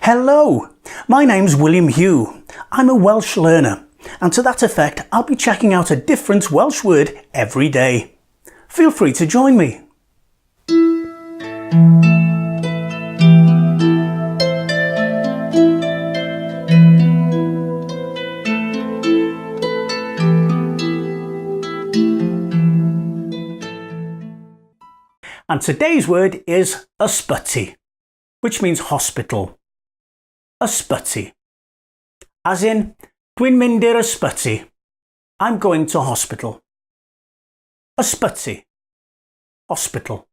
Hello, my name's William Hugh. I'm a Welsh learner, and to that effect I'll be checking out a different Welsh word every day. Feel free to join me. And today's word is ysbyty, which means hospital. Ysbyty. As in, dwi'n mynd i'r ysbyty. I'm going to hospital. Ysbyty. Hospital.